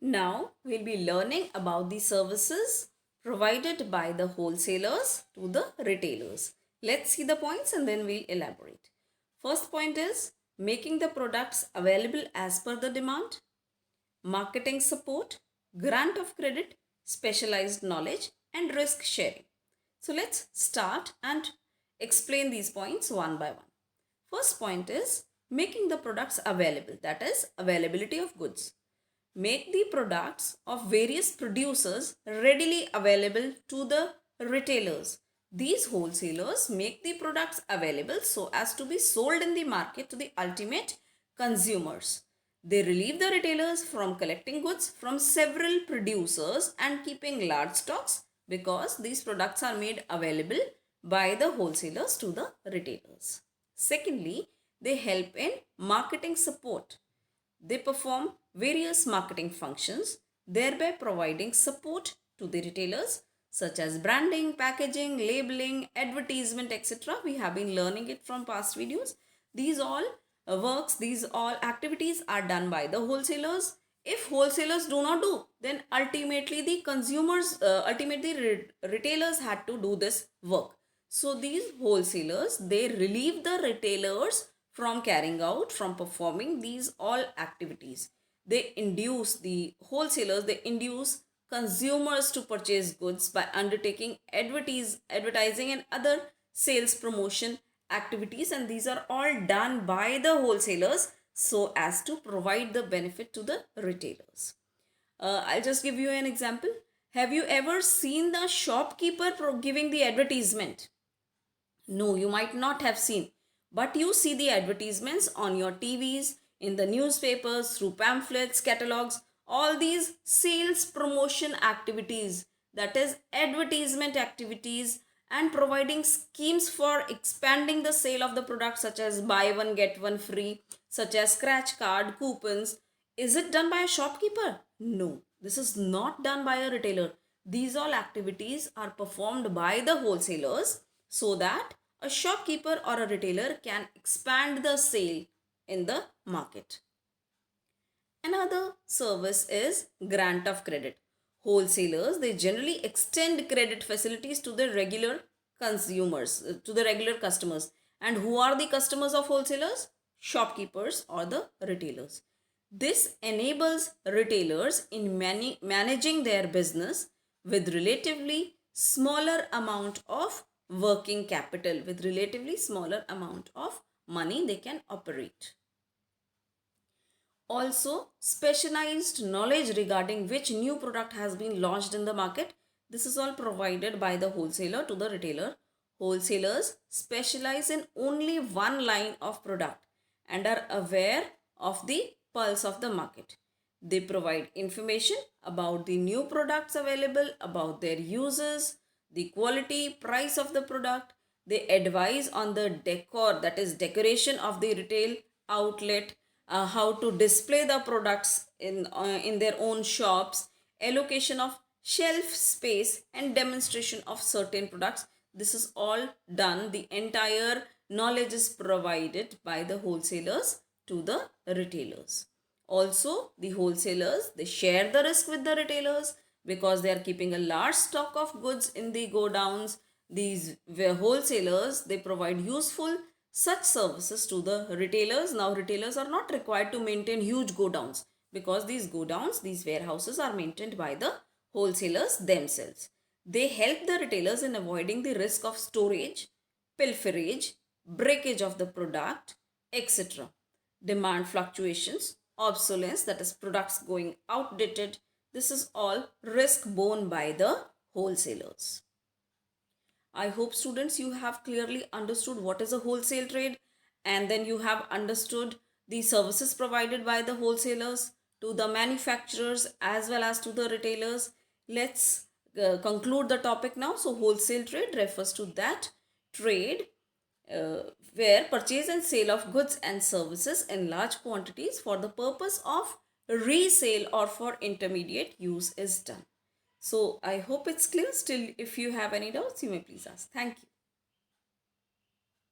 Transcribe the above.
Now we'll be learning about the services provided by the wholesalers to the retailers. Let's see the points and then we'll elaborate. First point is making the products available as per the demand, marketing support, grant of credit, specialized knowledge, and risk sharing. So let's start and explain these points one by one. First point is making the products available, that is, availability of goods. Make the products of various producers readily available to the retailers. These wholesalers make the products available so as to be sold in the market to the ultimate consumers. They relieve the retailers from collecting goods from several producers and keeping large stocks because these products are made available by the wholesalers to the retailers. Secondly, they help in marketing support. They perform various marketing functions, thereby providing support to the retailers such as branding, packaging, labeling, advertisement, etc. We have been learning it from past videos. These all these all activities are done by the wholesalers. If wholesalers do not do, then ultimately the retailers had to do this work. So these wholesalers, they relieve the retailers from performing these all activities. They induce the wholesalers, they induce consumers to purchase goods by undertaking advertising and other sales promotion activities, and these are all done by the wholesalers so as to provide the benefit to the retailers. I'll just give you an example. Have you ever seen the shopkeeper giving the advertisement? No, you might not have seen, but you see the advertisements on your TVs, in the newspapers, through pamphlets, catalogs, all these sales promotion activities, that is, advertisement activities, and providing schemes for expanding the sale of the product, such as buy one, get one free, such as scratch card, coupons. Is it done by a shopkeeper? No, this is not done by a retailer. These all activities are performed by the wholesalers so that a shopkeeper or a retailer can expand the sale in the market. Another service is grant of credit. Wholesalers, they generally extend credit facilities to the regular consumers, to the regular customers. And who are the customers of wholesalers? Shopkeepers or the retailers. This enables retailers in managing their business with relatively smaller amount of working capital, with relatively smaller amount of money they can operate. Also, specialized knowledge regarding which new product has been launched in the market. This is all provided by the wholesaler to the retailer. Wholesalers specialize in only one line of product and are aware of the pulse of the market. They provide information about the new products available, about their uses, the quality, price of the product. They advise on the decor, that is decoration of the retail outlet, how to display the products in their own shops, allocation of shelf space, and demonstration of certain products. This is all done. The entire knowledge is provided by the wholesalers to the retailers. Also, the wholesalers, they share the risk with the retailers because they are keeping a large stock of goods in the godowns. These wholesalers, they provide useful such services to the retailers. Now, retailers are not required to maintain huge godowns because these godowns, these warehouses are maintained by the wholesalers themselves. They help the retailers in avoiding the risk of storage, pilferage, breakage of the product, etc. Demand fluctuations, obsolescence, that is products going outdated. This is all risk borne by the wholesalers. I hope students you have clearly understood what is a wholesale trade, and then you have understood the services provided by the wholesalers to the manufacturers as well as to the retailers. Let's conclude the topic now. So wholesale trade refers to that trade uh, where purchase and sale of goods and services in large quantities for the purpose of resale or for intermediate use is done. So I hope it's clear. Still, if you have any doubts, you may please ask. Thank you.